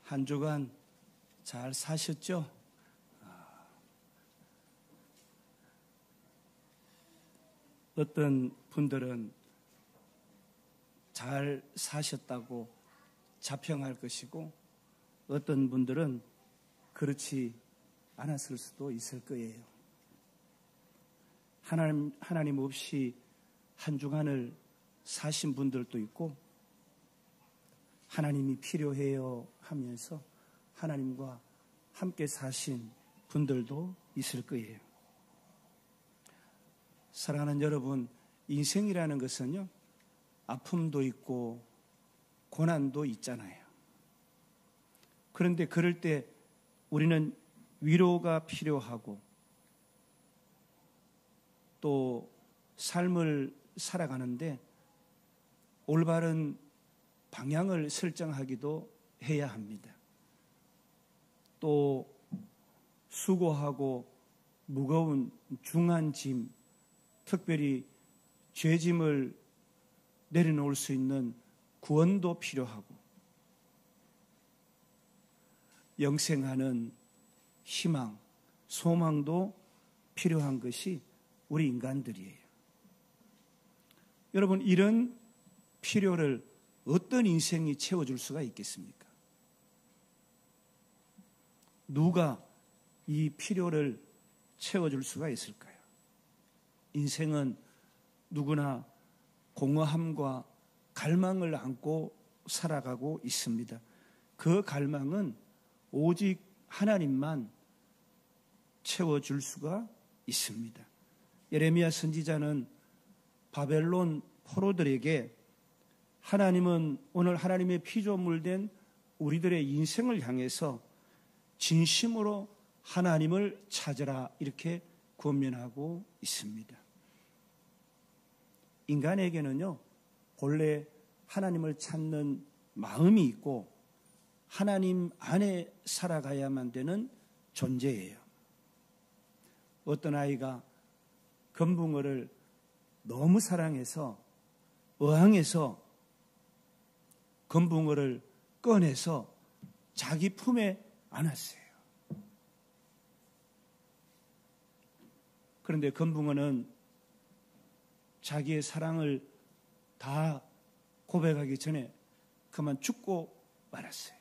한 주간 잘 사셨죠? 어떤 분들은 잘 사셨다고 자평할 것이고 어떤 분들은 그렇지 않았을 수도 있을 거예요. 하나님 없이 한 주간을 사신 분들도 있고 하나님이 필요해요 하면서 하나님과 함께 사신 분들도 있을 거예요. 사랑하는 여러분, 인생이라는 것은요, 아픔도 있고 고난도 있잖아요. 그런데 그럴 때 우리는 위로가 필요하고 또 삶을 살아가는데 올바른 방향을 설정하기도 해야 합니다. 또 수고하고 무거운 중한 짐, 특별히 죄짐을 내려놓을 수 있는 구원도 필요하고 영생하는 희망, 소망도 필요한 것이 우리 인간들이에요. 여러분, 이런 필요를 어떤 인생이 채워줄 수가 있겠습니까? 누가 이 필요를 채워줄 수가 있을까요? 인생은 누구나 공허함과 갈망을 안고 살아가고 있습니다. 그 갈망은 오직 하나님만 채워줄 수가 있습니다. 예레미야 선지자는 바벨론 포로들에게 하나님은 오늘 하나님의 피조물 된 우리들의 인생을 향해서 진심으로 하나님을 찾으라 이렇게 권면하고 있습니다. 인간에게는요, 본래 하나님을 찾는 마음이 있고 하나님 안에 살아가야만 되는 존재예요. 어떤 아이가 금붕어를 너무 사랑해서 어항에서 금붕어를 꺼내서 자기 품에 안았어요. 그런데 금붕어는 자기의 사랑을 다 고백하기 전에 그만 죽고 말았어요.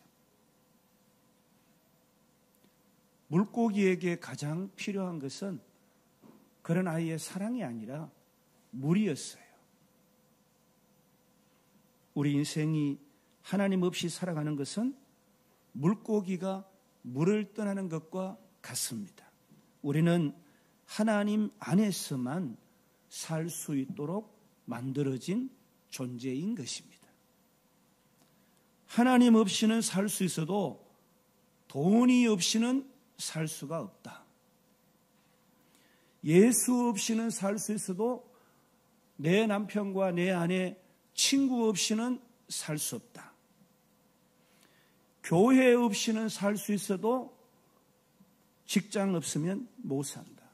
물고기에게 가장 필요한 것은 그런 아이의 사랑이 아니라 물이었어요. 우리 인생이 하나님 없이 살아가는 것은 물고기가 물을 떠나는 것과 같습니다. 우리는 하나님 안에서만 살 수 있도록 만들어진 존재인 것입니다. 하나님 없이는 살 수 있어도 돈이 없이는 살 수가 없다. 예수 없이는 살 수 있어도 내 남편과 내 아내, 친구 없이는 살 수 없다. 교회 없이는 살 수 있어도 직장 없으면 못 산다.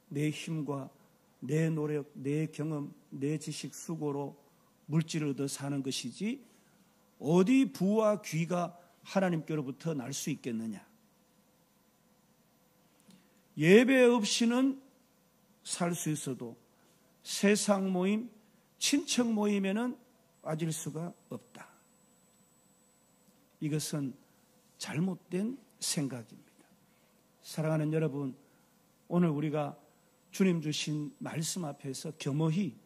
내 힘과 내 노력, 내 경험, 내 지식 수고로 물질을 얻어 사는 것이지 어디 부와 귀가 하나님께로부터 날 수 있겠느냐. 예배 없이는 살 수 있어도 세상 모임, 친척 모임에는 빠질 수가 없다. 이것은 잘못된 생각입니다. 사랑하는 여러분, 오늘 우리가 주님 주신 말씀 앞에서 겸허히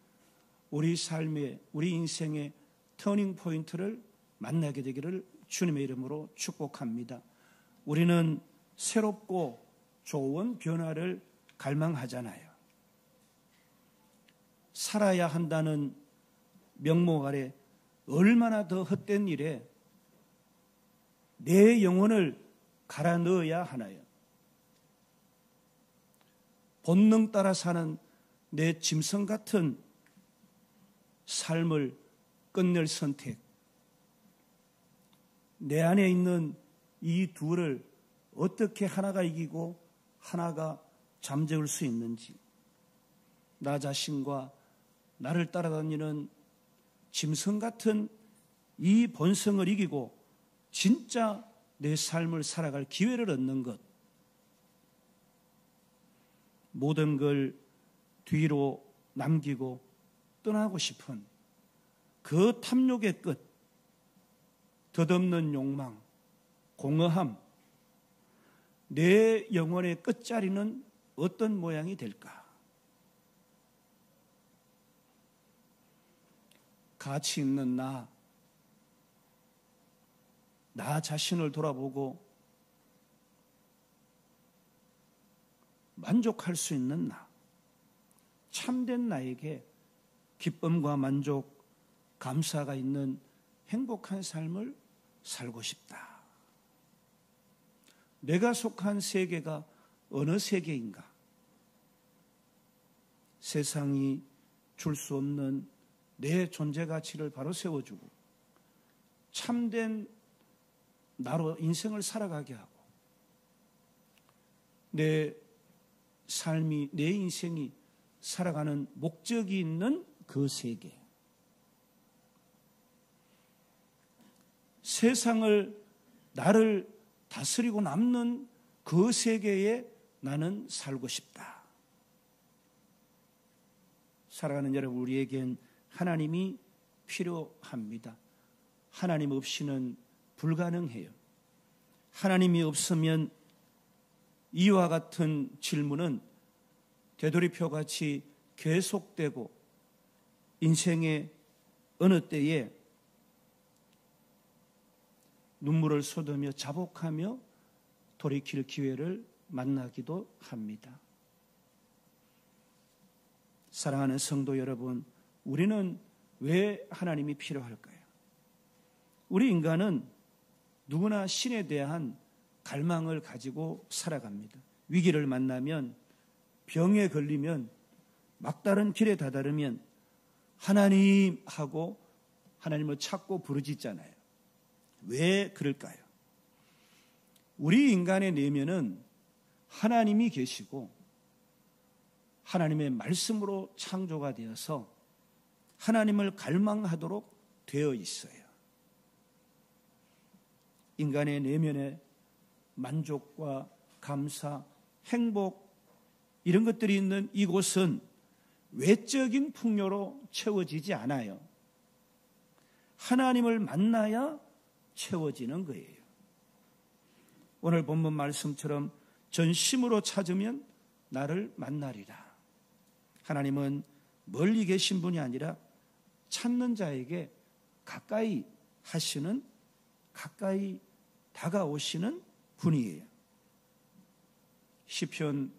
우리 삶의, 우리 인생의 터닝 포인트를 만나게 되기를 주님의 이름으로 축복합니다. 우리는 새롭고 좋은 변화를 갈망하잖아요. 살아야 한다는 명목 아래 얼마나 더 헛된 일에 내 영혼을 갈아 넣어야 하나요? 본능 따라 사는 내 짐승 같은 삶을 끝낼 선택, 내 안에 있는 이 둘을 어떻게 하나가 이기고 하나가 잠재울 수 있는지, 나 자신과 나를 따라다니는 짐승 같은 이 본성을 이기고 진짜 내 삶을 살아갈 기회를 얻는 것, 모든 걸 뒤로 남기고 떠나고 싶은 그 탐욕의 끝, 덧없는 욕망, 공허함, 내 영혼의 끝자리는 어떤 모양이 될까? 가치 있는 나 자신을 돌아보고 만족할 수 있는 참된 나에게 기쁨과 만족, 감사가 있는 행복한 삶을 살고 싶다. 내가 속한 세계가 어느 세계인가? 세상이 줄 수 없는 내 존재 가치를 바로 세워주고 참된 나로 인생을 살아가게 하고 내 삶이, 내 인생이 살아가는 목적이 있는 그 세계. 세상을, 나를 다스리고 남는 그 세계에 나는 살고 싶다. 살아가는 여러분, 우리에겐 하나님이 필요합니다. 하나님 없이는 불가능해요. 하나님이 없으면 이와 같은 질문은 되돌이표같이 계속되고 인생의 어느 때에 눈물을 쏟으며 자복하며 돌이킬 기회를 만나기도 합니다. 사랑하는 성도 여러분, 우리는 왜 하나님이 필요할까요? 우리 인간은 누구나 신에 대한 갈망을 가지고 살아갑니다. 위기를 만나면, 병에 걸리면, 막다른 길에 다다르면 하나님 하고 하나님을 찾고 부르짖잖아요. 왜 그럴까요? 우리 인간의 내면은 하나님이 계시고 하나님의 말씀으로 창조가 되어서 하나님을 갈망하도록 되어 있어요. 인간의 내면에 만족과 감사, 행복 이런 것들이 있는 이곳은 외적인 풍요로 채워지지 않아요. 하나님을 만나야 채워지는 거예요. 오늘 본문 말씀처럼 전심으로 찾으면 나를 만나리라. 하나님은 멀리 계신 분이 아니라 찾는 자에게 가까이 하시는, 가까이 다가오시는 분이에요. 시편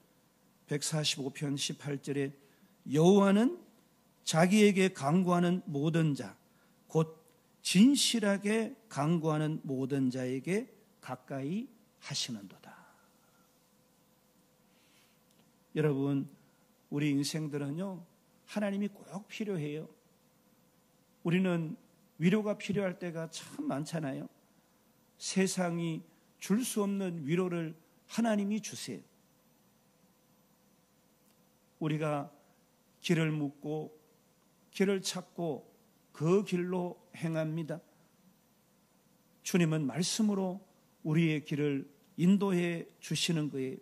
145편 18절에 여호와는 자기에게 간구하는 모든 자, 곧 진실하게 간구하는 모든 자에게 가까이 하시는도다. 여러분, 우리 인생들은요, 하나님이 꼭 필요해요. 우리는 위로가 필요할 때가 참 많잖아요. 세상이 줄 수 없는 위로를 하나님이 주세요. 우리가 길을 묻고 길을 찾고 그 길로 행합니다. 주님은 말씀으로 우리의 길을 인도해 주시는 거예요.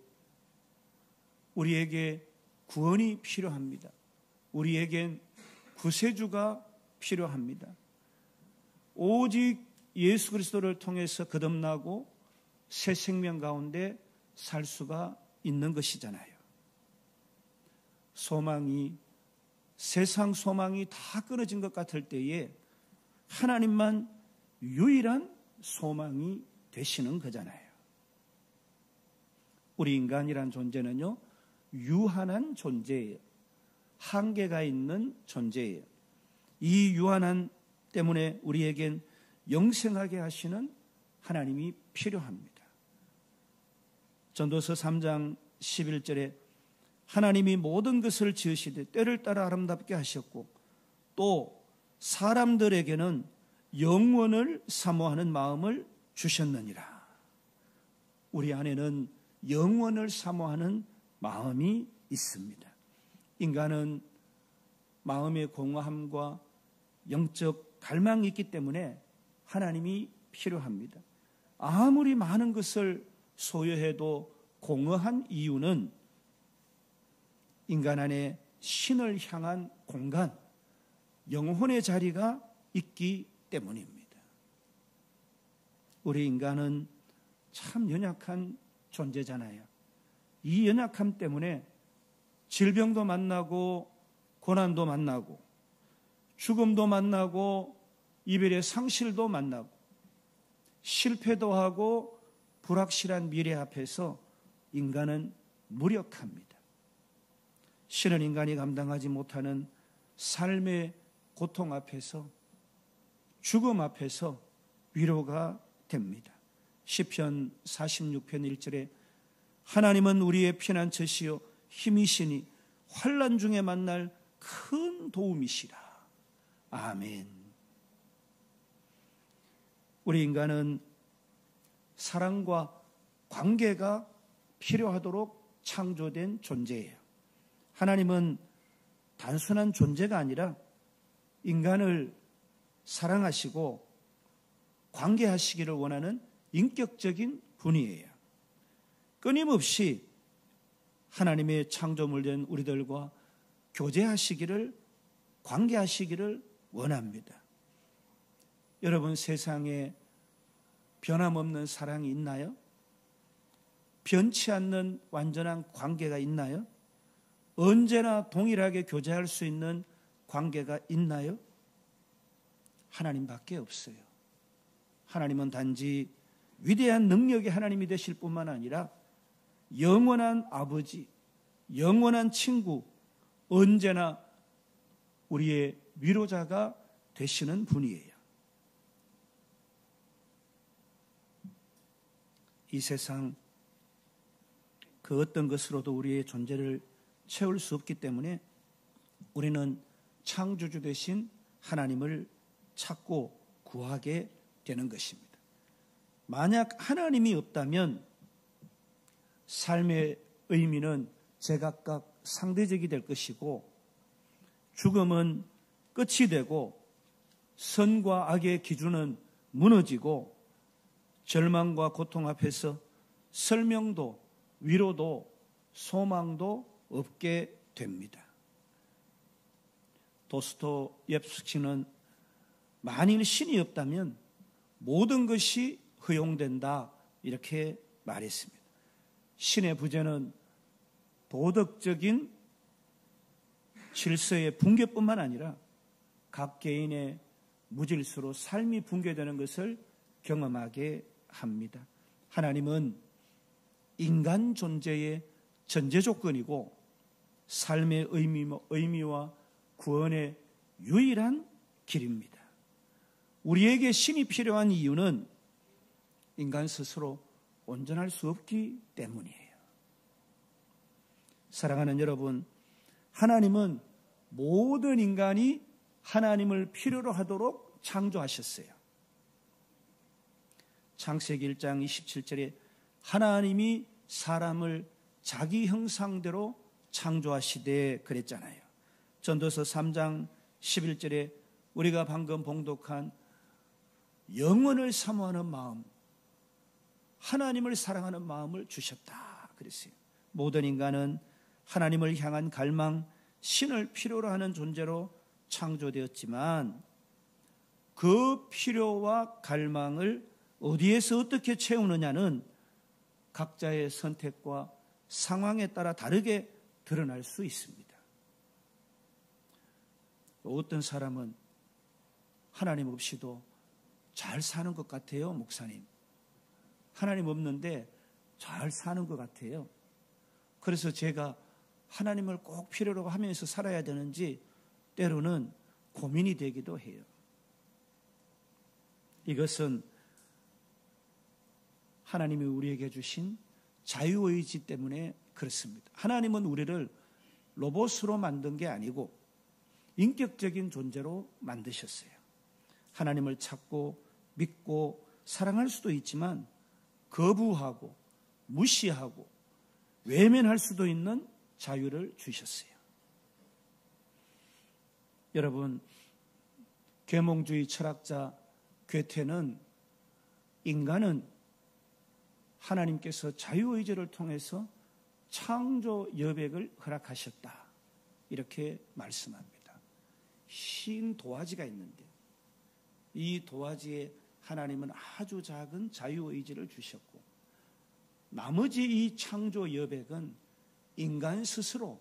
우리에게 구원이 필요합니다. 우리에겐 구세주가 필요합니다. 오직 예수 그리스도를 통해서 거듭나고 새 생명 가운데 살 수가 있는 것이잖아요. 소망이, 세상 소망이 다 끊어진 것 같을 때에 하나님만 유일한 소망이 되시는 거잖아요. 우리 인간이란 존재는요, 유한한 존재예요. 한계가 있는 존재예요. 이 유한함 때문에 우리에겐 영생하게 하시는 하나님이 필요합니다. 전도서 3장 11절에 하나님이 모든 것을 지으시되 때를 따라 아름답게 하셨고 또 사람들에게는 영원을 사모하는 마음을 주셨느니라. 우리 안에는 영원을 사모하는 마음이 있습니다. 인간은 마음의 공허함과 영적 갈망이 있기 때문에 하나님이 필요합니다. 아무리 많은 것을 소유해도 공허한 이유는 인간 안에 신을 향한 공간, 영혼의 자리가 있기 때문입니다. 우리 인간은 참 연약한 존재잖아요. 이 연약함 때문에 질병도 만나고 고난도 만나고 죽음도 만나고 이별의 상실도 만나고 실패도 하고 불확실한 미래 앞에서 인간은 무력합니다. 신은 인간이 감당하지 못하는 삶의 고통 앞에서, 죽음 앞에서 위로가 됩니다. 시편 46편 1절에 하나님은 우리의 피난처시요 힘이시니 환난 중에 만날 큰 도움이시라. 아멘. 우리 인간은 사랑과 관계가 필요하도록 창조된 존재예요. 하나님은 단순한 존재가 아니라 인간을 사랑하시고 관계하시기를 원하는 인격적인 분이에요. 끊임없이 하나님의 창조물된 우리들과 교제하시기를, 관계하시기를 원합니다. 여러분, 세상에 변함없는 사랑이 있나요? 변치 않는 완전한 관계가 있나요? 언제나 동일하게 교제할 수 있는 관계가 있나요? 하나님밖에 없어요. 하나님은 단지 위대한 능력의 하나님이 되실 뿐만 아니라 영원한 아버지, 영원한 친구, 언제나 우리의 위로자가 되시는 분이에요. 이 세상 그 어떤 것으로도 우리의 존재를 채울 수 없기 때문에 우리는 창조주 되신 하나님을 찾고 구하게 되는 것입니다. 만약 하나님이 없다면 삶의 의미는 제각각 상대적이 될 것이고 죽음은 끝이 되고 선과 악의 기준은 무너지고 절망과 고통 앞에서 설명도 위로도 소망도 없게 됩니다. 도스토옙스키는 만일 신이 없다면 모든 것이 허용된다 이렇게 말했습니다. 신의 부재는 도덕적인 질서의 붕괴뿐만 아니라 각 개인의 무질서로 삶이 붕괴되는 것을 경험하게 합니다. 하나님은 인간 존재의 전제 조건이고 삶의 의미와 구원의 유일한 길입니다. 우리에게 신이 필요한 이유는 인간 스스로 온전할 수 없기 때문이에요. 사랑하는 여러분, 하나님은 모든 인간이 하나님을 필요로 하도록 창조하셨어요. 창세기 1장 27절에 하나님이 사람을 자기 형상대로 창조하시되 그랬잖아요. 전도서 3장 11절에 우리가 방금 봉독한 영원을 사모하는 마음, 하나님을 사랑하는 마음을 주셨다 그랬어요. 모든 인간은 하나님을 향한 갈망, 신을 필요로 하는 존재로 창조되었지만 그 필요와 갈망을 어디에서 어떻게 채우느냐는 각자의 선택과 상황에 따라 다르게 드러날 수 있습니다. 어떤 사람은 하나님 없이도 잘 사는 것 같아요, 목사님. 하나님 없는데 잘 사는 것 같아요. 그래서 제가 하나님을 꼭 필요로 하면서 살아야 되는지 때로는 고민이 되기도 해요. 이것은 하나님이 우리에게 주신 자유의지 때문에 그렇습니다. 하나님은 우리를 로봇으로 만든 게 아니고 인격적인 존재로 만드셨어요. 하나님을 찾고 믿고 사랑할 수도 있지만 거부하고 무시하고 외면할 수도 있는 자유를 주셨어요. 여러분, 계몽주의 철학자 괴테는 인간은 하나님께서 자유의지를 통해서 창조 여백을 허락하셨다. 이렇게 말씀합니다. 흰 도화지가 있는데 이 도화지에 하나님은 아주 작은 자유의지를 주셨고 나머지 이 창조 여백은 인간 스스로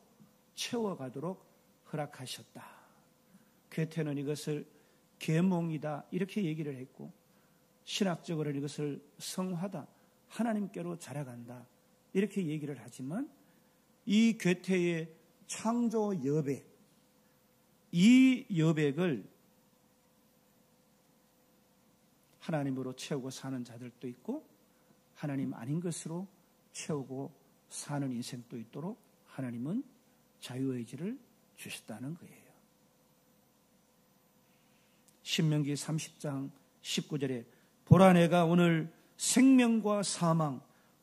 채워가도록 허락하셨다. 괴테는 이것을 계몽이다 이렇게 얘기를 했고 신학적으로는 이것을 성화다. 하나님께로 자라간다. 이렇게 얘기를 하지만 이 괴테의 창조 여백, 이 여백을 하나님으로 채우고 사는 자들도 있고 하나님 아닌 것으로 채우고 사는 인생도 있도록 하나님은 자유의지를 주셨다는 거예요. 신명기 30장 19절에 보라 내가 오늘 생명과 사망,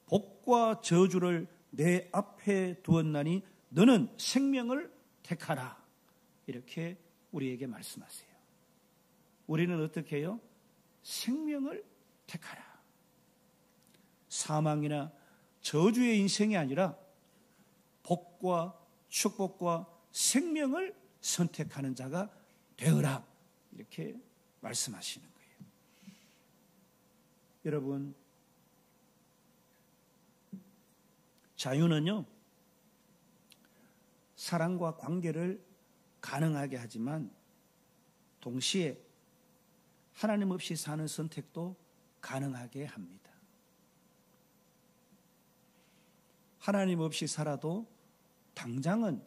복과 저주를 내 앞에 두었나니 너는 생명을 택하라. 이렇게 우리에게 말씀하세요. 우리는 어떻게 해요? 생명을 택하라. 사망이나 저주의 인생이 아니라 복과 축복과 생명을 선택하는 자가 되어라. 이렇게 말씀하시는 거예요. 여러분, 자유는요, 사랑과 관계를 가능하게 하지만 동시에 하나님 없이 사는 선택도 가능하게 합니다. 하나님 없이 살아도 당장은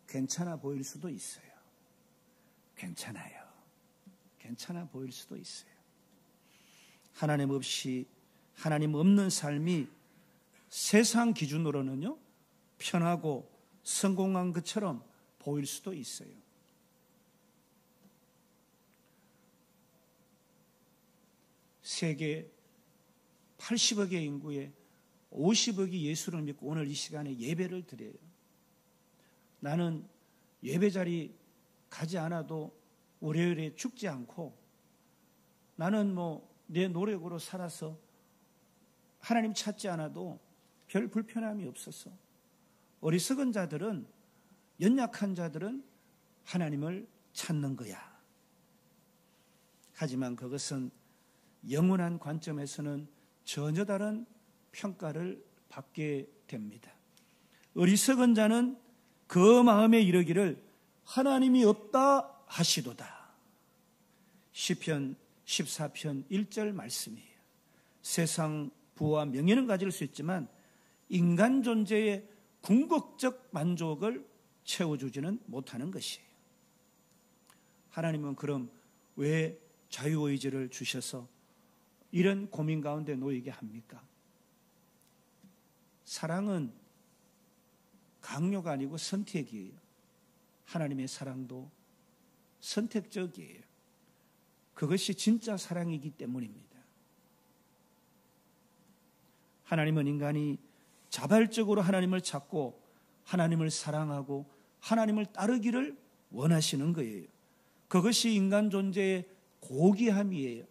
괜찮아 보일 수도 있어요. 괜찮아요. 괜찮아 보일 수도 있어요. 하나님 없이, 하나님 없는 삶이 세상 기준으로는요, 편하고 성공한 것처럼 보일 수도 있어요. 세계 80억의 인구에 50억이 예수를 믿고 오늘 이 시간에 예배를 드려요. 나는 예배 자리 가지 않아도 월요일에 죽지 않고 나는 내 노력으로 살아서 하나님 찾지 않아도 별 불편함이 없어서 어리석은 자들은, 연약한 자들은 하나님을 찾는 거야. 하지만 그것은 영원한 관점에서는 전혀 다른 평가를 받게 됩니다. 어리석은 자는 그 마음에 이르기를 하나님이 없다 하시도다. 시편 14편 1절 말씀이에요. 세상 부와 명예는 가질 수 있지만 인간 존재의 궁극적 만족을 채워주지는 못하는 것이에요. 하나님은 그럼 왜 자유의지를 주셔서 이런 고민 가운데 놓이게 합니까? 사랑은 강요가 아니고 선택이에요. 하나님의 사랑도 선택적이에요. 그것이 진짜 사랑이기 때문입니다. 하나님은 인간이 자발적으로 하나님을 찾고 하나님을 사랑하고 하나님을 따르기를 원하시는 거예요. 그것이 인간 존재의 고귀함이에요.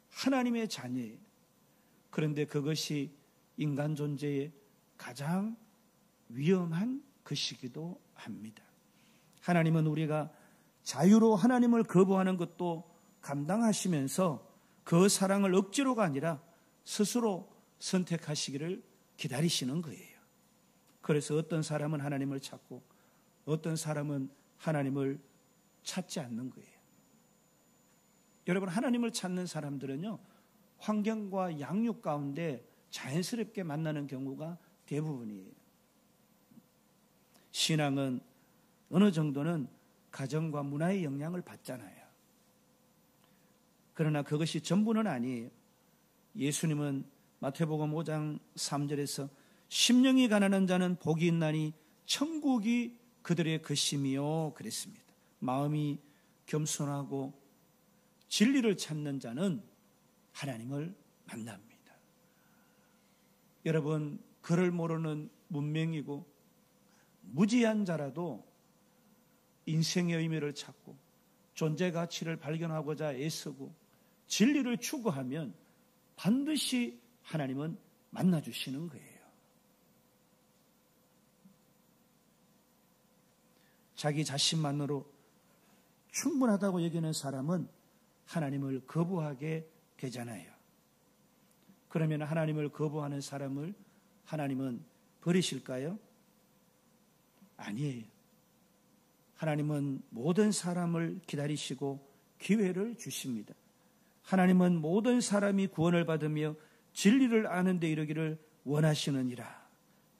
하나님의 자녀예요. 그런데 그것이 인간 존재의 가장 위험한 것이기도 합니다. 하나님은 우리가 자유로 하나님을 거부하는 것도 감당하시면서 그 사랑을 억지로가 아니라 스스로 선택하시기를 기다리시는 거예요. 그래서 어떤 사람은 하나님을 찾고 어떤 사람은 하나님을 찾지 않는 거예요. 여러분, 하나님을 찾는 사람들은요, 환경과 양육 가운데 자연스럽게 만나는 경우가 대부분이에요. 신앙은 어느 정도는 가정과 문화의 영향을 받잖아요. 그러나 그것이 전부는 아니에요. 예수님은 마태복음 5장 3절에서 심령이 가난한 자는 복이 있나니 천국이 그들의 것임이요 그랬습니다. 마음이 겸손하고 진리를 찾는 자는 하나님을 만납니다. 여러분, 그를 모르는 문맹이고 무지한 자라도 인생의 의미를 찾고 존재 가치를 발견하고자 애쓰고 진리를 추구하면 반드시 하나님은 만나주시는 거예요. 자기 자신만으로 충분하다고 여기는 사람은 하나님을 거부하게 되잖아요. 그러면 하나님을 거부하는 사람을 하나님은 버리실까요? 아니에요. 하나님은 모든 사람을 기다리시고 기회를 주십니다. 하나님은 모든 사람이 구원을 받으며 진리를 아는 데 이르기를 원하시느니라.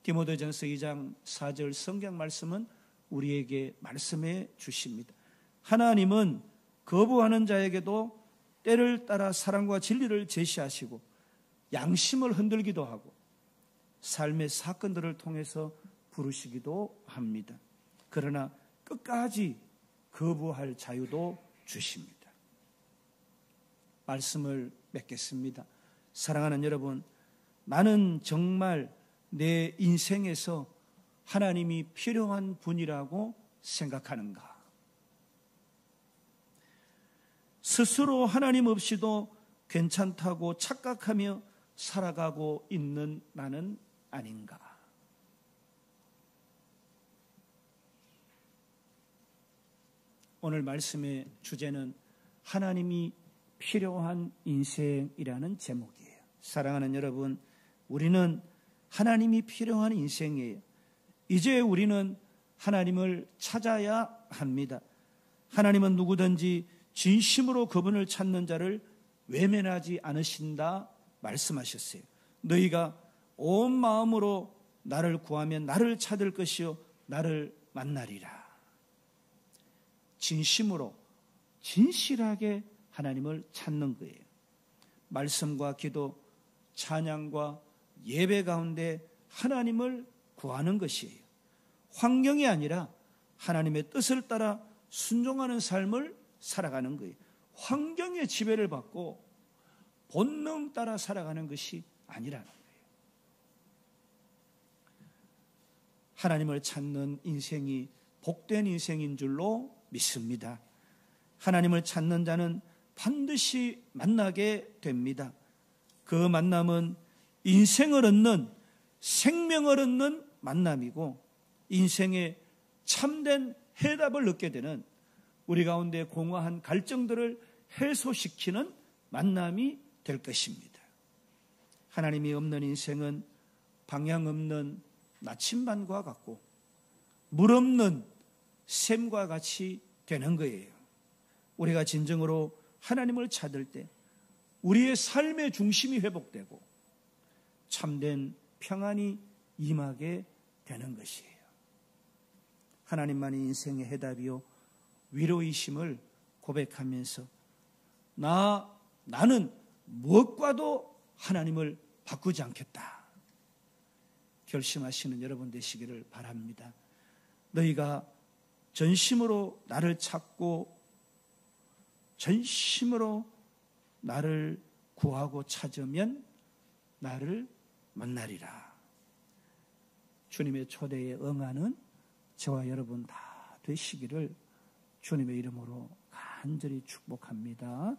디모데전서 2장 4절 성경 말씀은 우리에게 말씀해 주십니다. 하나님은 거부하는 자에게도 때를 따라 사랑과 진리를 제시하시고 양심을 흔들기도 하고 삶의 사건들을 통해서 부르시기도 합니다. 그러나 끝까지 거부할 자유도 주십니다. 말씀을 맺겠습니다. 사랑하는 여러분, 나는 정말 내 인생에서 하나님이 필요한 분이라고 생각하는가? 스스로 하나님 없이도 괜찮다고 착각하며 살아가고 있는 나는 아닌가? 오늘 말씀의 주제는 하나님이 필요한 인생이라는 제목이에요. 사랑하는 여러분, 우리는 하나님이 필요한 인생이에요. 이제 우리는 하나님을 찾아야 합니다. 하나님은 누구든지 진심으로 그분을 찾는 자를 외면하지 않으신다 말씀하셨어요. 너희가 온 마음으로 나를 구하면 나를 찾을 것이요 나를 만나리라. 진심으로 진실하게 하나님을 찾는 거예요. 말씀과 기도, 찬양과 예배 가운데 하나님을 구하는 것이에요. 환경이 아니라 하나님의 뜻을 따라 순종하는 삶을 살아가는 거예요. 환경의 지배를 받고 본능 따라 살아가는 것이 아니라는 거예요. 하나님을 찾는 인생이 복된 인생인 줄로 믿습니다. 하나님을 찾는 자는 반드시 만나게 됩니다. 그 만남은 인생을 얻는, 생명을 얻는 만남이고 인생의 참된 해답을 얻게 되는, 우리 가운데 공허한 갈증들을 해소시키는 만남이 될 것입니다. 하나님이 없는 인생은 방향 없는 나침반과 같고 물 없는 샘과 같이 되는 거예요. 우리가 진정으로 하나님을 찾을 때 우리의 삶의 중심이 회복되고 참된 평안이 임하게 되는 것이에요. 하나님만이 인생의 해답이요 위로이심을 고백하면서 나는 무엇과도 하나님을 바꾸지 않겠다 결심하시는 여러분 되시기를 바랍니다. 너희가 전심으로 나를 찾고 전심으로 나를 구하고 찾으면 나를 만나리라. 주님의 초대에 응하는 저와 여러분 다 되시기를 주님의 이름으로 간절히 축복합니다.